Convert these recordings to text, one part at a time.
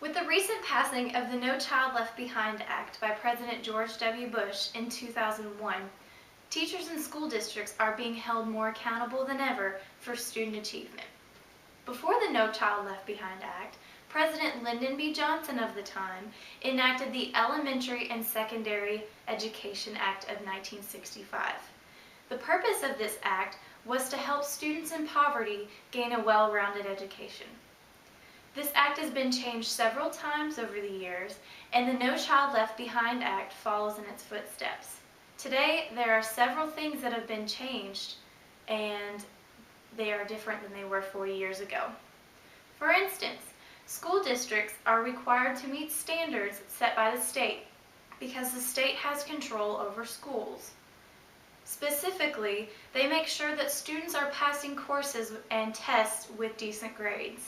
With the recent passing of the No Child Left Behind Act by President George W. Bush in 2001, teachers and school districts are being held more accountable than ever for student achievement. Before the No Child Left Behind Act, President Lyndon B. Johnson of the time enacted the Elementary and Secondary Education Act of 1965. The purpose of this act was to help students in poverty gain a well-rounded education. This act has been changed several times over the years, and the No Child Left Behind Act follows in its footsteps. Today, there are several things that have been changed, and they are different than they were 40 years ago. For instance, school districts are required to meet standards set by the state because the state has control over schools. Specifically, they make sure that students are passing courses and tests with decent grades.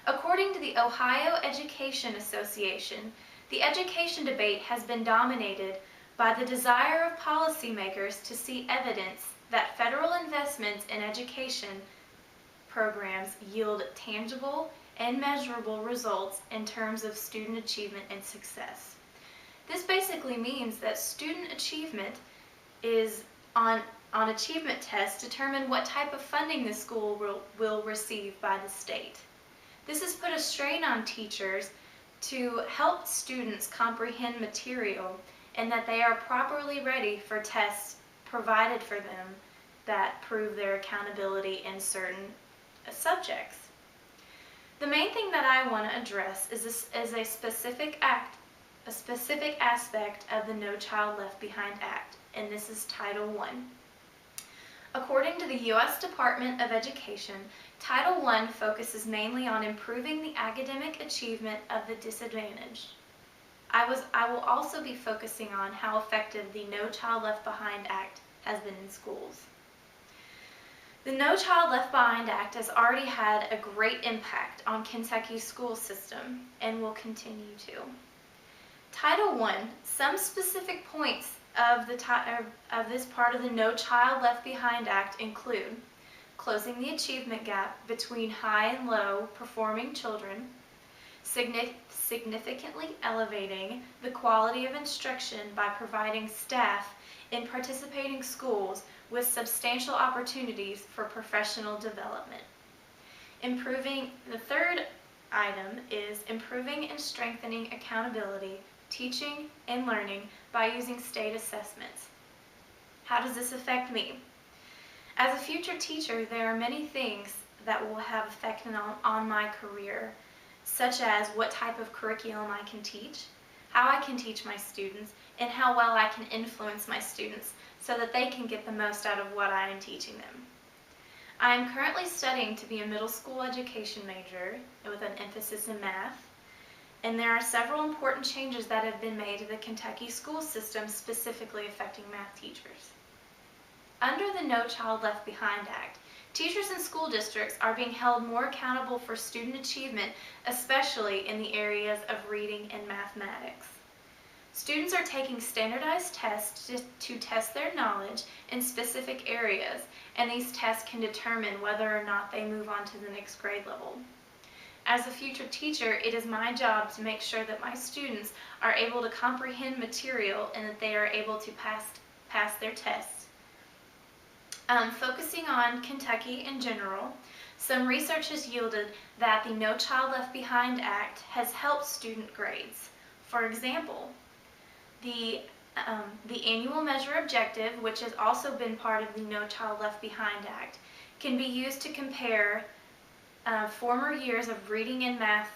According to the Ohio Education Association, the education debate has been dominated by the desire of policymakers to see evidence that federal investments in education programs yield tangible and measurable results in terms of student achievement and success. This basically means that student achievement is on achievement tests determine what type of funding the school will receive by the state. This has put a strain on teachers to help students comprehend material and that they are properly ready for tests provided for them that prove their accountability in certain subjects. The main thing that I want to address is a specific aspect of the No Child Left Behind Act, and this is Title I. According to the U.S. Department of Education, Title I focuses mainly on improving the academic achievement of the disadvantaged. I will also be focusing on how effective the No Child Left Behind Act has been in schools. The No Child Left Behind Act has already had a great impact on Kentucky's school system and will continue to. Title I, some specific points of this part of the No Child Left Behind Act include closing the achievement gap between high and low performing children, significantly elevating the quality of instruction by providing staff in participating schools with substantial opportunities for professional development. The third item is improving and strengthening accountability, teaching, and learning by using state assessments. How does this affect me? As a future teacher, there are many things that will have effect on my career, such as what type of curriculum I can teach, how I can teach my students, and how well I can influence my students so that they can get the most out of what I am teaching them. I am currently studying to be a middle school education major with an emphasis in math, and there are several important changes that have been made to the Kentucky school system specifically affecting math teachers. Under the No Child Left Behind Act, teachers in school districts are being held more accountable for student achievement, especially in the areas of reading and mathematics. Students are taking standardized tests to test their knowledge in specific areas, and these tests can determine whether or not they move on to the next grade level. As a future teacher, it is my job to make sure that my students are able to comprehend material and that they are able to pass their tests. Focusing on Kentucky in general, some research has yielded that the No Child Left Behind Act has helped student grades. For example, the annual measure objective, which has also been part of the No Child Left Behind Act, can be used to compare former years of reading and math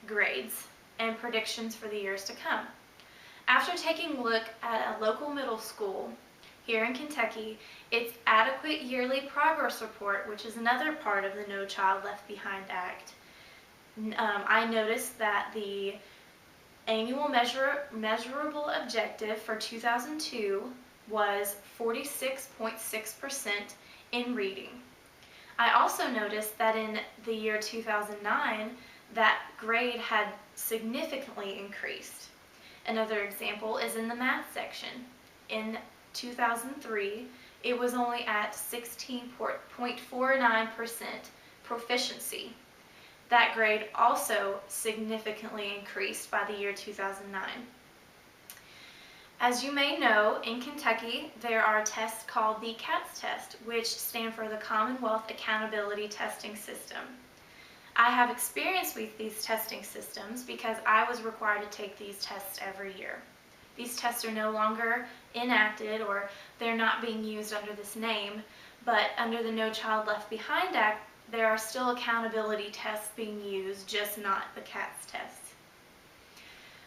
grades and predictions for the years to come. After taking a look at a local middle school here in Kentucky, its adequate yearly progress report, which is another part of the No Child Left Behind Act, I noticed that the annual measurable objective for 2002 was 46.6% in reading. I also noticed that in the year 2009, that grade had significantly increased. Another example is in the math section. In 2003, it was only at 16.49% proficiency. That grade also significantly increased by the year 2009. As you may know, in Kentucky, there are tests called the CATS test, which stand for the Commonwealth Accountability Testing System. I have experience with these testing systems because I was required to take these tests every year. These tests are no longer enacted, or they're not being used under this name, but under the No Child Left Behind Act, there are still accountability tests being used, just not the CATS tests.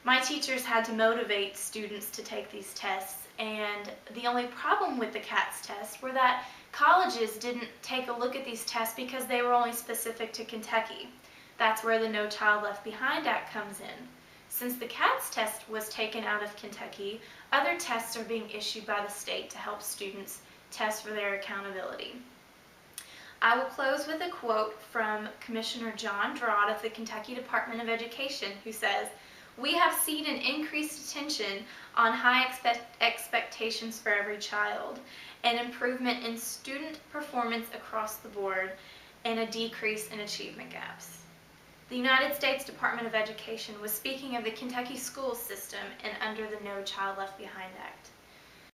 My teachers had to motivate students to take these tests, and the only problem with the CATS test were that colleges didn't take a look at these tests because they were only specific to Kentucky. That's where the No Child Left Behind Act comes in. Since the CATS test was taken out of Kentucky, other tests are being issued by the state to help students test for their accountability. I will close with a quote from Commissioner John Drott of the Kentucky Department of Education, who says, "We have seen an increased attention on high expectations for every child, an improvement in student performance across the board, and a decrease in achievement gaps." The United States Department of Education was speaking of the Kentucky school system and under the No Child Left Behind Act.